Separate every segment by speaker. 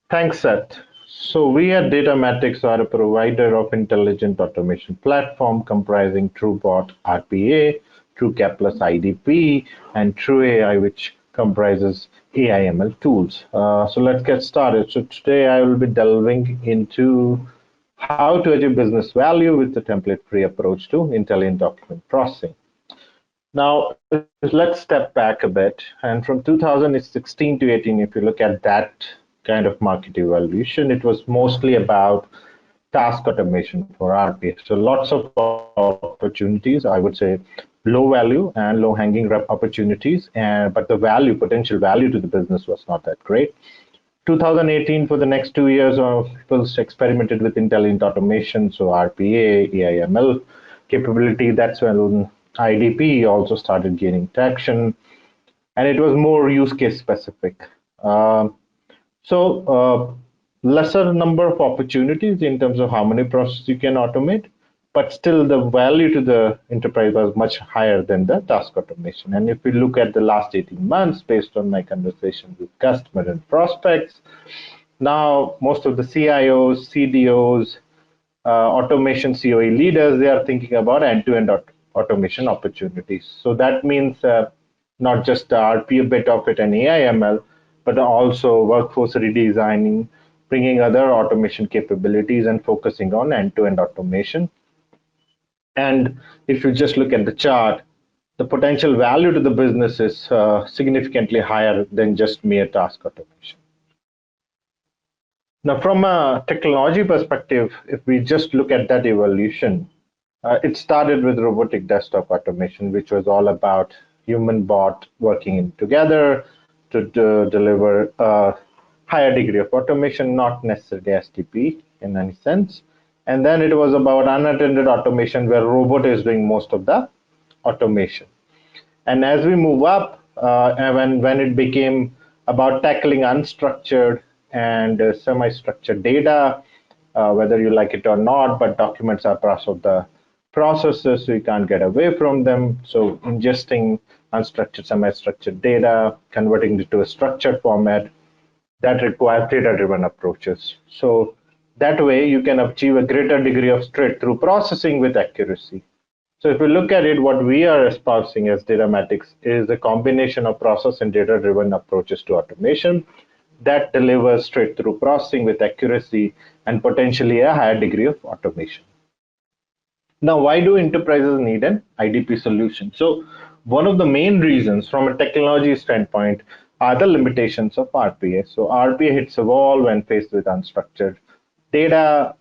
Speaker 1: Thanks, Seth. So we at Datamatics are a provider of intelligent automation platform comprising TrueBot RPA, TrueCap plus IDP, and TrueAI, which comprises AI/ML tools. So let's get started. So today I will be delving into how to achieve business value with the template-free approach to intelligent document processing. Now, let's step back a bit. And from 2016 to 18, if you look at that kind of market evaluation, it was mostly about task automation for RPA. So lots of opportunities, I would say low value and low hanging opportunities, but the value, potential value to the business was not that great. 2018, for the next 2 years, people experimented with intelligent automation, so RPA, AI/ML capability. That's when IDP also started gaining traction, and it was more use case specific. Um so, lesser number of opportunities in terms of how many processes you can automate, but still the value to the enterprise was much higher than the task automation. And if we look at the last 18 months, based on my conversations with customers and prospects, now most of the CIOs, CDOs, automation COE leaders, they are thinking about end-to-end automation opportunities. So that means not just the RPA bit of it and AI/ML, but also workforce redesigning, bringing other automation capabilities and focusing on end-to-end automation. And if you just look at the chart, the potential value to the business is significantly higher than just mere task automation. Now, from a technology perspective, if we just look at that evolution, it started with robotic desktop automation, which was all about human bot working together to deliver a higher degree of automation, not necessarily STP in any sense. And then it was about unattended automation, where robot is doing most of the automation. And as we move up, and when it became about tackling unstructured and semi-structured data, whether you like it or not, but documents are part of the processes, so you can't get away from them. So ingesting unstructured, semi-structured data, converting it to a structured format, that requires data-driven approaches. So that way you can achieve a greater degree of straight-through processing with accuracy. So if we look at it, what we are espousing as Datamatics is a combination of process and data-driven approaches to automation that delivers straight-through processing with accuracy and potentially a higher degree of automation. Now, why do enterprises need an IDP solution? So one of the main reasons from a technology standpoint are the limitations of RPA. So RPA hits a wall when faced with unstructured data.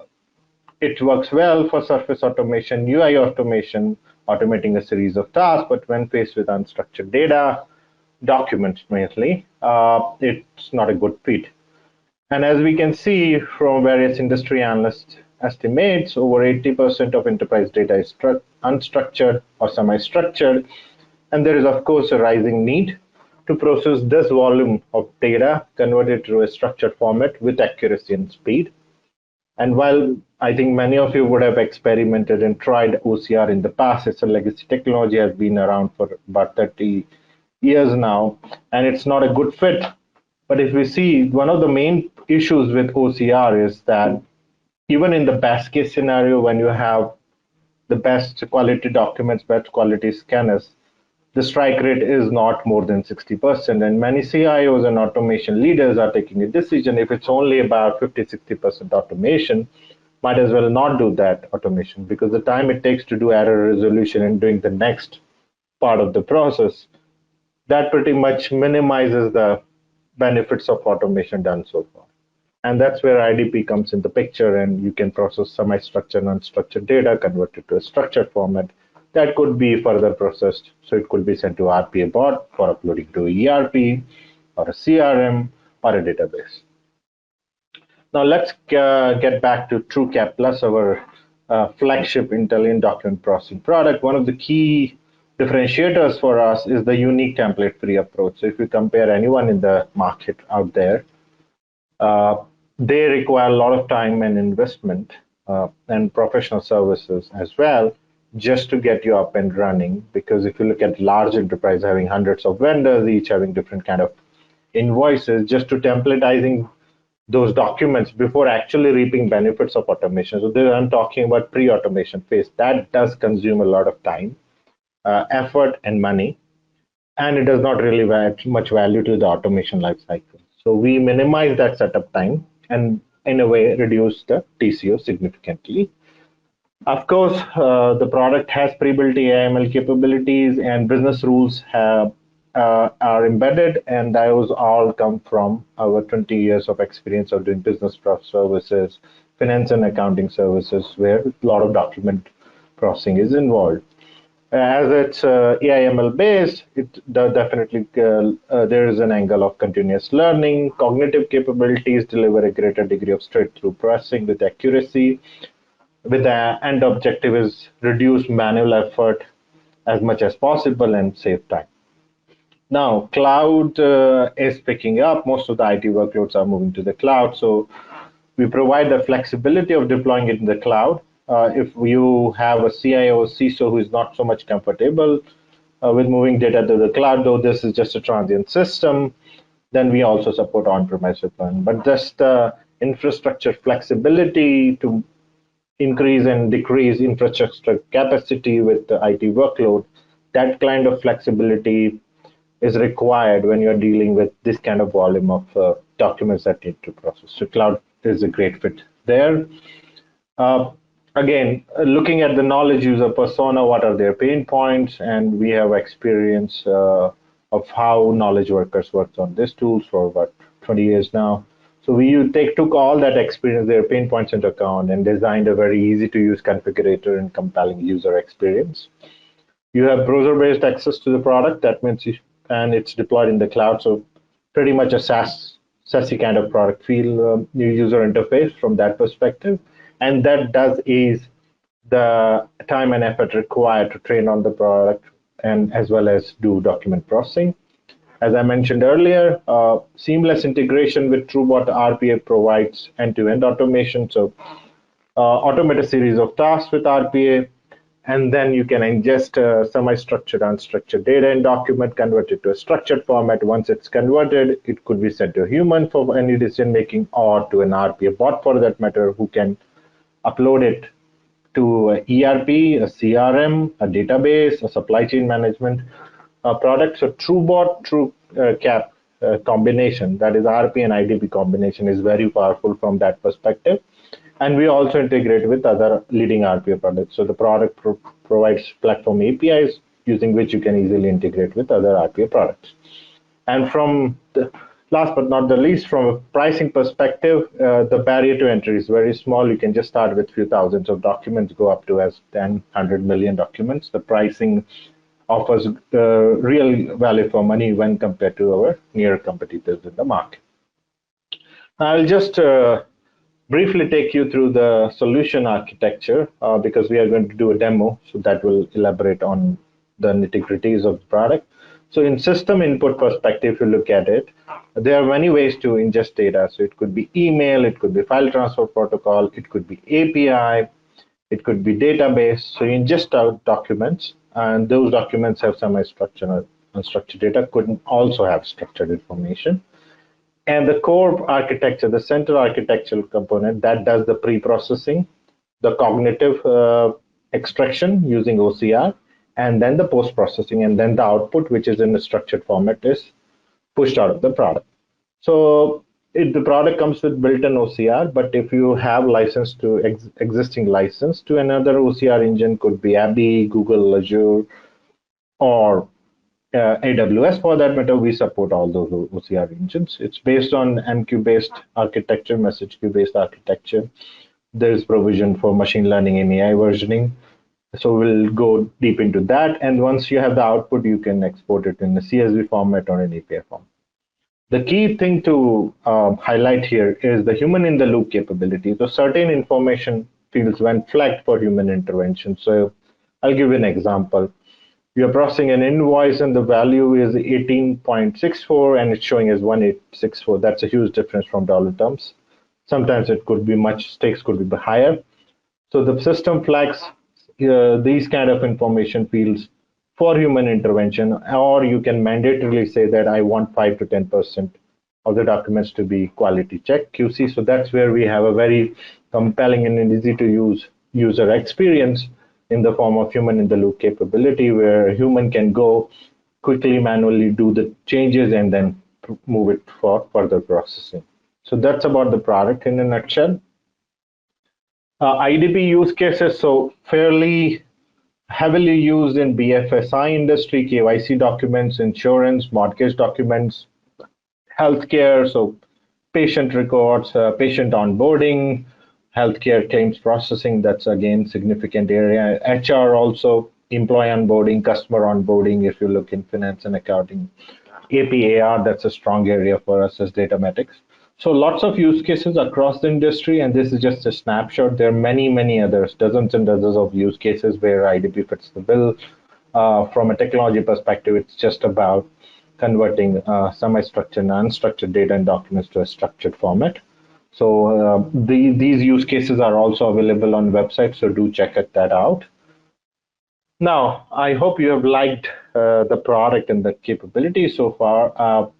Speaker 1: It works well for surface automation, UI automation, automating a series of tasks, but when faced with unstructured data, documents mainly, it's not a good fit. And as we can see from various industry analyst estimates, over 80% of enterprise data is unstructured or semi-structured. And there is, of course, a rising need to process this volume of data, convert it to a structured format with accuracy and speed. And while I think many of you would have experimented and tried OCR in the past, it's a legacy technology, has been around for about 30 years now, and it's not a good fit. But if we see, one of the main issues with OCR is that even in the best case scenario, when you have the best quality documents, best quality scanners, the strike rate is not more than 60%. And many CIOs and automation leaders are taking a decision, if it's only about 50-60% automation, might as well not do that automation, because the time it takes to do error resolution and doing the next part of the process, that pretty much minimizes the benefits of automation done so far. And that's where IDP comes in the picture, and you can process semi-structured and unstructured data, convert it to a structured format that could be further processed. So it could be sent to RPA bot for uploading to ERP or a CRM or a database. Now let's get back to TrueCap Plus, our flagship intelligent document processing product. One of the key differentiators for us is the unique template-free approach. So if you compare anyone in the market out there, they require a lot of time and investment and professional services as well, just to get you up and running. Because if you look at large enterprise having hundreds of vendors, each having different kind of invoices, just to templatizing those documents before actually reaping benefits of automation. So there I'm talking about pre-automation phase. That does consume a lot of time, effort, and money, and it does not really add much value to the automation lifecycle. So we minimize that setup time and in a way reduce the TCO significantly. Of course, the product has pre-built AI/ML capabilities and business rules are embedded, and those all come from our 20 years of experience of doing business process services, finance and accounting services, where a lot of document processing is involved. As it's AI/ML based, definitely there is an angle of continuous learning, cognitive capabilities deliver a greater degree of straight-through processing with accuracy, with the end objective is reduce manual effort as much as possible and save time. Now, cloud is picking up. Most of the IT workloads are moving to the cloud. So we provide the flexibility of deploying it in the cloud. If you have a CIO or CISO who is not so much comfortable with moving data to the cloud, though this is just a transient system, then we also support on-premise deployment. But just the infrastructure flexibility to increase and decrease infrastructure capacity with the IT workload, that kind of flexibility is required when you're dealing with this kind of volume of documents that need to process. So cloud is a great fit there. Again, looking at the knowledge user persona, what are their pain points? And we have experience of how knowledge workers worked on these tools for about 20 years now. So we took all that experience, their pain points into account, and designed a very easy to use configurator and compelling user experience. You have browser-based access to the product. That means and it's deployed in the cloud. So pretty much a SaaS-y kind of product feel, new user interface from that perspective. And that does ease the time and effort required to train on the product and as well as do document processing. As I mentioned earlier, seamless integration with TrueBot RPA provides end-to-end automation. So automate a series of tasks with RPA, and then you can ingest semi-structured, unstructured data in document, convert it to a structured format. Once it's converted, it could be sent to a human for any decision making or to an RPA bot for that matter, who can upload it to a ERP, a CRM, a database, a supply chain management product. So TrueBot, TrueCap combination, that is RP and IDP combination, is very powerful from that perspective. And we also integrate with other leading RPA products. So the product provides platform APIs using which you can easily integrate with other RPA products. And from the last but not the least, from a pricing perspective, the barrier to entry is very small. You can just start with a few thousands of documents, go up to as 10, 100 million documents. The pricing offers real value for money when compared to our near competitors in the market. I'll just briefly take you through the solution architecture because we are going to do a demo, so that will elaborate on the nitty-gritties of the product. So in system input perspective, if you look at it, there are many ways to ingest data. So it could be email, it could be file transfer protocol, it could be API, it could be database. So you ingest out documents, and those documents have semi-structured, unstructured data, could also have structured information. And the core architecture, the central architectural component, that does the pre-processing, the cognitive extraction using OCR, and then the post-processing, and then the output, which is in a structured format, is pushed out of the product. So the product comes with built-in OCR, but if you have license to existing license to another OCR engine, could be Abby, Google, Azure, or AWS for that matter, we support all those OCR engines. It's based on MQ-based architecture, message queue-based architecture. There's provision for machine learning and AI versioning. So we'll go deep into that. And once you have the output, you can export it in a CSV format or an API format. The key thing to highlight here is the human in the loop capability. So certain information fields when flagged for human intervention. So I'll give you an example. You're processing an invoice and the value is 18.64 and it's showing as 1864. That's a huge difference from dollar terms. Sometimes it could be stakes could be higher. So the system flags these kind of information fields for human intervention, or you can mandatorily say that I want 5 to 10% of the documents to be quality checked, QC. So that's where we have a very compelling and easy to use user experience in the form of human in the loop capability, where a human can go quickly manually do the changes and then move it for further processing. So that's about the product in a nutshell. IDP use cases, so fairly heavily used in BFSI industry, KYC documents, insurance, mortgage documents, healthcare, so patient records, patient onboarding, healthcare claims processing, that's again significant area. HR also, employee onboarding, customer onboarding, if you look in finance and accounting. APAR, that's a strong area for us as Datamatics. So lots of use cases across the industry, and this is just a snapshot. There are many, many others, dozens and dozens of use cases where IDP fits the bill. From a technology perspective, it's just about converting semi-structured and unstructured data and documents to a structured format. So these use cases are also available on the website, so do check that out. Now, I hope you have liked the product and the capability so far.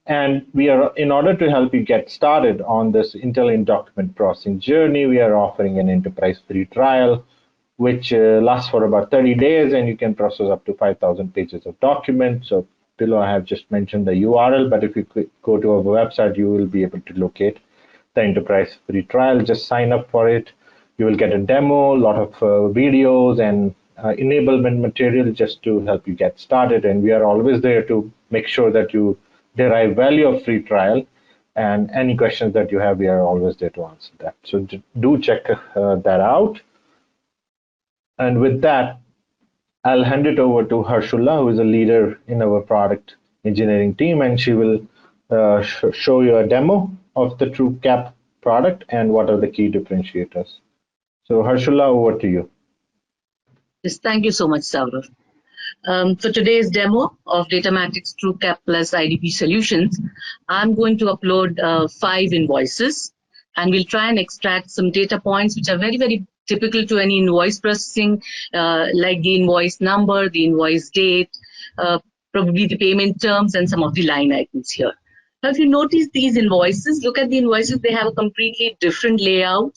Speaker 1: And we are, in order to help you get started on this intelligent document processing journey, we are offering an enterprise free trial, which lasts for about 30 days, and you can process up to 5,000 pages of documents. So below I have just mentioned the URL, but if you go to our website, you will be able to locate the enterprise free trial. Just sign up for it. You will get a demo, a lot of videos and enablement material just to help you get started. And we are always there to make sure that you derive value of free trial, and any questions that you have, we are always there to answer that. So do check that out. And with that, I'll hand it over to Harshula, who is a leader in our product engineering team, and she will show you a demo of the TrueCap product and what are the key differentiators. So Harshula, over to you.
Speaker 2: Yes, thank you so much, Saurav. For today's demo of Datamatics TrueCap Plus IDP solutions, I'm going to upload 5 invoices, and we'll try and extract some data points which are very, very typical to any invoice processing, like the invoice number, the invoice date, probably the payment terms, and some of the line items here. Now, if you notice these invoices, look at the invoices, they have a completely different layout,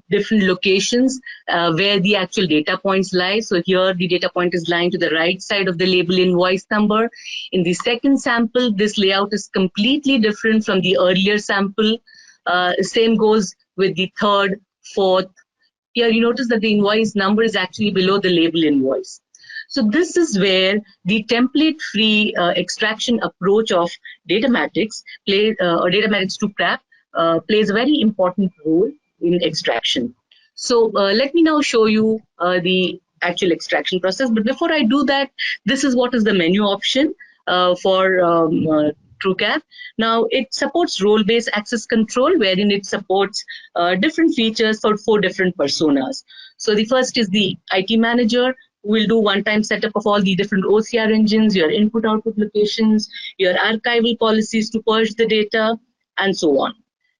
Speaker 2: different locations where the actual data points lie. So here the data point is lying to the right side of the label invoice number. In the second sample, this layout is completely different from the earlier sample. Same goes with the third, fourth. Here you notice that the invoice number is actually below the label invoice. So this is where the template-free extraction approach of Datamatics or Datamatics TrueCap plays a very important role in extraction. So let me now show you the actual extraction process. But before I do that, this is what is the menu option for TrueCap. Now it supports role-based access control, wherein it supports different features for 4 different personas. So the first is the IT manager, who will do one-time setup of all the different OCR engines, your input-output locations, your archival policies to purge the data, and so on.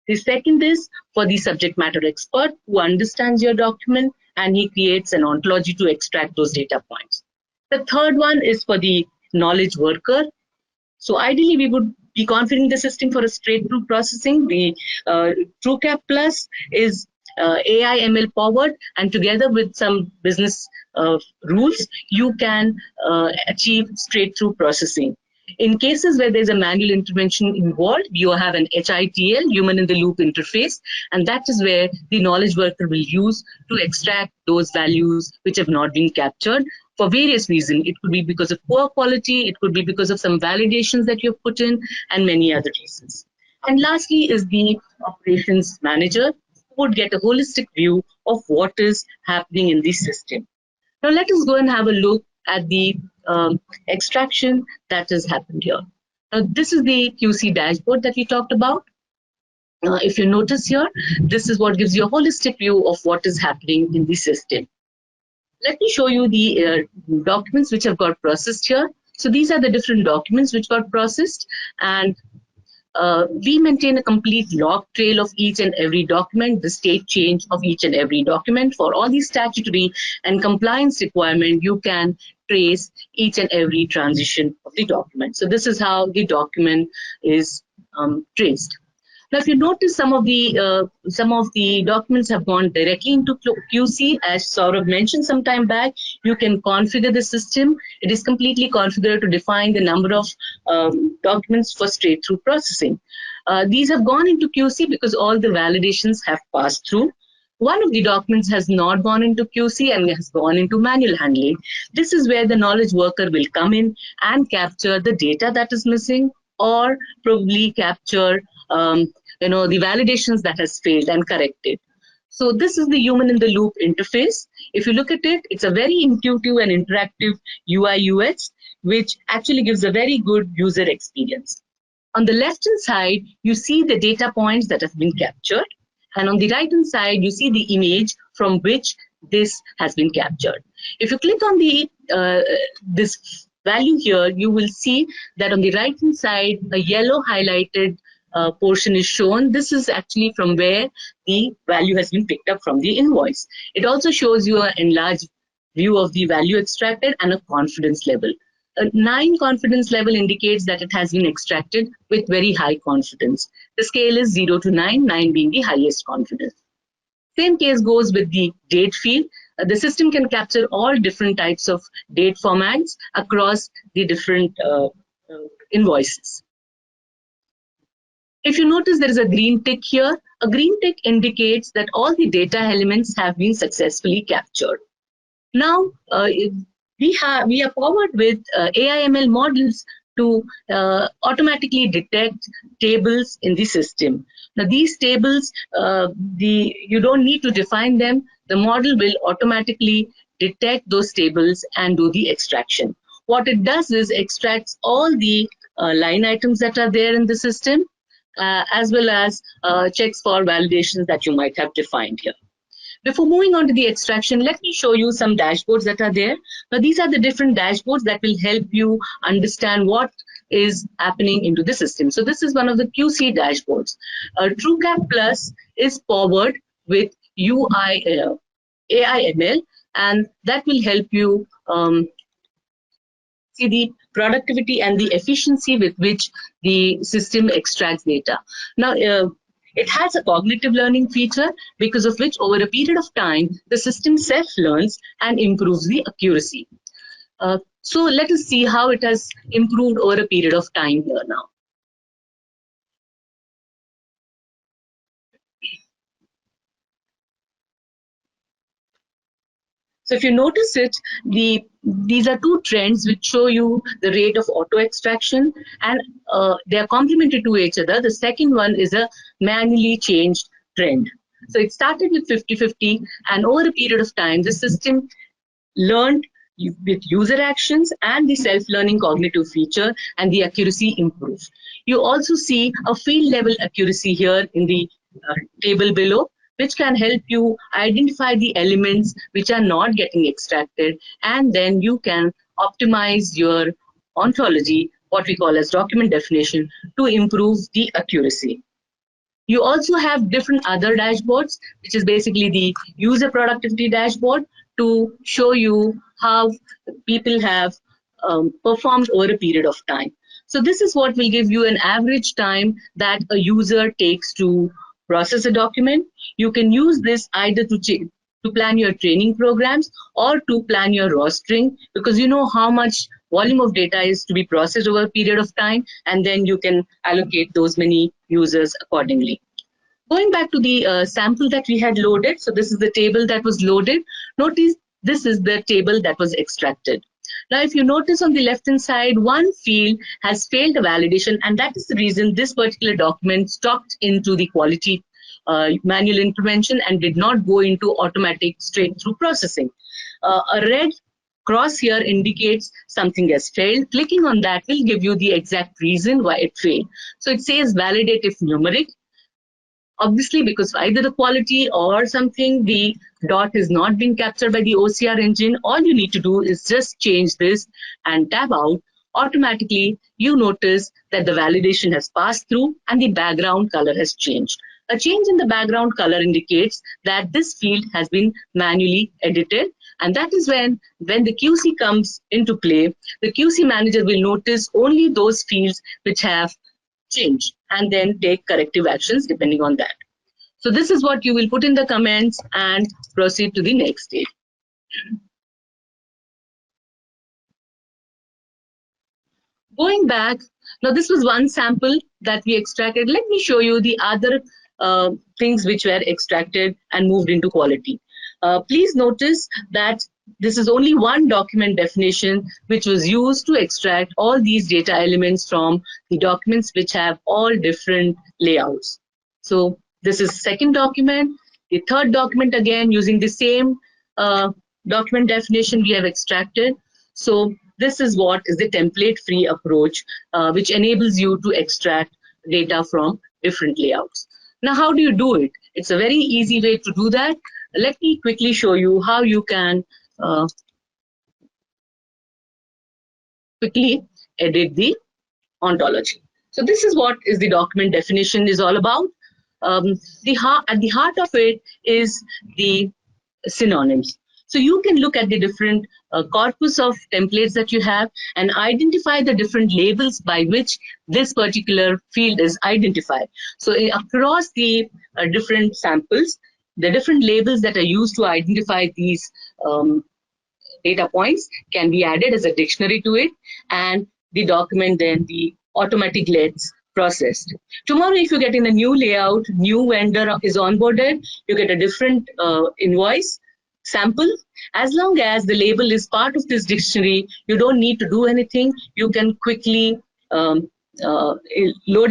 Speaker 2: The second is for the subject matter expert who understands your document, and he creates an ontology to extract those data points. The third one is for the knowledge worker. So ideally, we would be configuring the system for a straight-through processing. The TrueCap Plus is AI ML powered, and together with some business rules, you can achieve straight-through processing. In cases where there's a manual intervention involved, you have an HITL, human in the loop interface, and that is where the knowledge worker will use to extract those values which have not been captured for various reasons. It could be because of poor quality, it could be because of some validations that you've put in, and many other reasons. And lastly is the operations manager, who would get a holistic view of what is happening in the system. Now let us go and have a look at the extraction that has happened here. Now this is the QC dashboard that we talked about. If you notice here, this is what gives you a holistic view of what is happening in the system. Let me show you the documents which have got processed here. So these are the different documents which got processed, and we maintain a complete log trail of each and every document, the state change of each and every document. For all these statutory and compliance requirements, you can trace each and every transition of the document. So this is how the document is traced. Now, if you notice, some of the documents have gone directly into QC. As Saurabh mentioned some time back, you can configure the system. It is completely configured to define the number of documents for straight-through processing. These have gone into QC because all the validations have passed through. One of the documents has not gone into QC and has gone into manual handling. This is where the knowledge worker will come in and capture the data that is missing, or probably capture the validations that has failed and correct it. So this is the human in the loop interface. If you look at it, it's a very intuitive and interactive UI UX, which actually gives a very good user experience. On the left-hand side, you see the data points that have been captured. And on the right-hand side, you see the image from which this has been captured. If you click on the this value here, you will see that on the right-hand side, a yellow highlighted portion is shown. This is actually from where the value has been picked up from the invoice. It also shows you an enlarged view of the value extracted and a confidence level. A 9 confidence level indicates that it has been extracted with very high confidence. The scale is 0 to 9, 9 being the highest confidence. Same case goes with the date field. The system can capture all different types of date formats across the different invoices. If you notice, there is a green tick here. A green tick indicates that all the data elements have been successfully captured. Now, we are powered with AI/ML models to automatically detect tables in the system. Now, these tables, you don't need to define them. The model will automatically detect those tables and do the extraction. What it does is extracts all the line items that are there in the system, as well as checks for validations that you might have defined here. Before moving on to the extraction, let me show you some dashboards that are there. Now, these are the different dashboards that will help you understand what is happening into the system. So this is one of the QC dashboards. TrueCap Plus is powered with AI/ML, and that will help you see the productivity and the efficiency with which the system extracts data. Now, it has a cognitive learning feature, because of which over a period of time, the system self-learns and improves the accuracy. So let us see how it has improved over a period of time here now. So if you notice it, these are two trends which show you the rate of auto extraction, and they are complementary to each other. The second one is a manually changed trend. So it started with 50-50, and over a period of time, the system learned with user actions and the self-learning cognitive feature, and the accuracy improves. You also see a field level accuracy here in the table below, which can help you identify the elements which are not getting extracted, and then you can optimize your ontology, what we call as document definition, to improve the accuracy. You also have different other dashboards, which is basically the user productivity dashboard, to show you how people have performed over a period of time. So this is what will give you an average time that a user takes to process a document. You can use this either to plan your training programs or to plan your rostering, because you know how much volume of data is to be processed over a period of time, and then you can allocate those many users accordingly. Going back to the sample that we had loaded, so this is the table that was loaded. Notice this is the table that was extracted. Now, if you notice on the left-hand side, one field has failed a validation, and that is the reason this particular document stopped into the quality manual intervention and did not go into automatic straight-through processing. A red cross here indicates something has failed. Clicking on that will give you the exact reason why it failed. So it says validate if numeric. Obviously, because either the quality or something, the dot is not being captured by the OCR engine. All you need to do is just change this and tab out. Automatically, you notice that the validation has passed through and the background color has changed. A change in the background color indicates that this field has been manually edited, and that is when the QC comes into play, the QC manager will notice only those fields which have change and then take corrective actions depending on that. So this is what you will put in the comments and proceed to the next stage. Going back, now this was one sample that we extracted. Let me show you the other things which were extracted and moved into quality. Please notice that this is only one document definition which was used to extract all these data elements from the documents which have all different layouts. So this is second document. The third document, again using the same document definition we have extracted. So this is what is the template-free approach, which enables you to extract data from different layouts. Now, how do you do it? It's a very easy way to do that. Let me quickly show you how you can quickly edit the ontology. So this is what is the document definition is all about. At the heart of it is the synonyms. So you can look at the different corpus of templates that you have and identify the different labels by which this particular field is identified. So across the different samples, the different labels that are used to identify these data points can be added as a dictionary to it, and the document then the automatic gets processed. Tomorrow, if you get in a new layout, new vendor is onboarded, you get a different invoice sample. As long as the label is part of this dictionary, you don't need to do anything. You can quickly load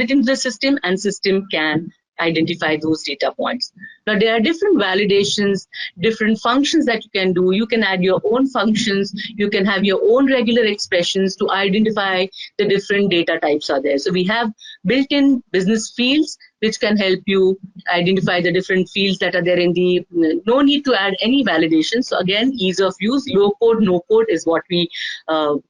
Speaker 2: it into the system, and system can identify those data points. Now, there are different validations, different functions that you can do. You can add your own functions. You can have your own regular expressions to identify the different data types are there. So we have built-in business fields which can help you identify the different fields that are there in the, no need to add any validation. So again, ease of use, low code, no code is what we are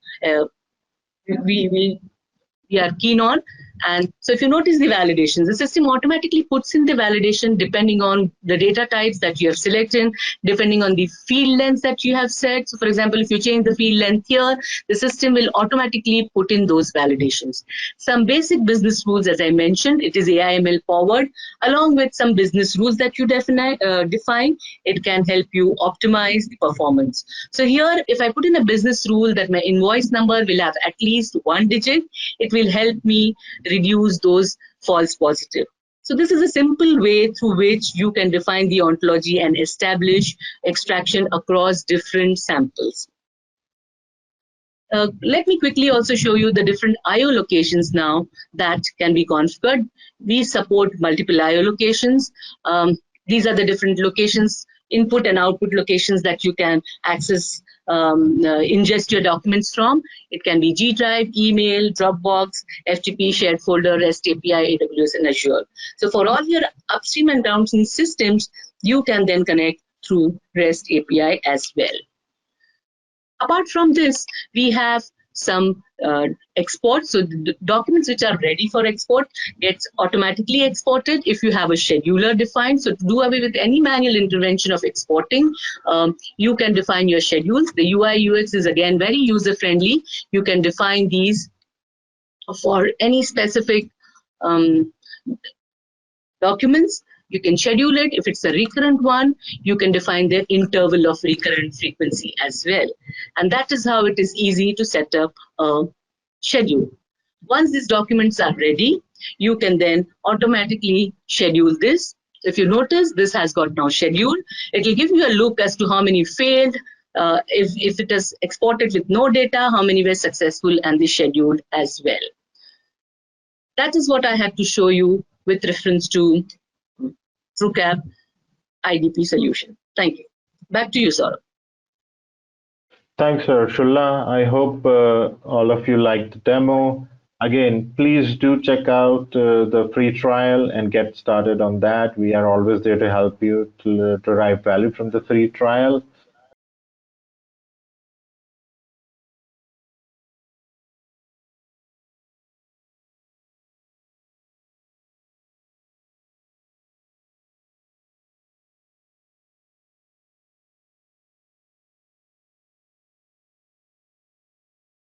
Speaker 2: keen on. And so if you notice the validations, the system automatically puts in the validation depending on the data types that you have selected, depending on the field length that you have set. So for example, if you change the field length here, the system will automatically put in those validations. Some basic business rules, as I mentioned, it is AIML forward, along with some business rules that you define, it can help you optimize the performance. So here, if I put in a business rule that my invoice number will have at least one digit, it will help me reduce those false positive. So this is a simple way through which you can define the ontology and establish extraction across different samples. Let me quickly also show you the different IO locations now that can be configured. We support multiple IO locations. These are the different locations, input and output locations that you can access, ingest your documents from. It can be G Drive, email, Dropbox, FTP, shared folder, REST API, AWS, and Azure. So for all your upstream and downstream systems, you can then connect through REST API as well. Apart from this, we have some exports. So the documents which are ready for export gets automatically exported if you have a scheduler defined. So to do away with any manual intervention of exporting, you can define your schedules. The UI UX is again very user friendly. You can define these for any specific documents. You can schedule it. If it's a recurrent one, you can define the interval of recurrent frequency as well. And that is how it is easy to set up a schedule. Once these documents are ready, you can then automatically schedule this. If you notice, this has got now scheduled. It will give you a look as to how many failed, if it is exported with no data, how many were successful, and the scheduled as well. That is what I had to show you with reference to TrueCap IDP solution. Thank you. Back to you, Saurabh.
Speaker 1: Thanks, Urshula. I hope all of you liked the demo. Again, please do check out the free trial and get started on that. We are always there to help you to derive value from the free trial.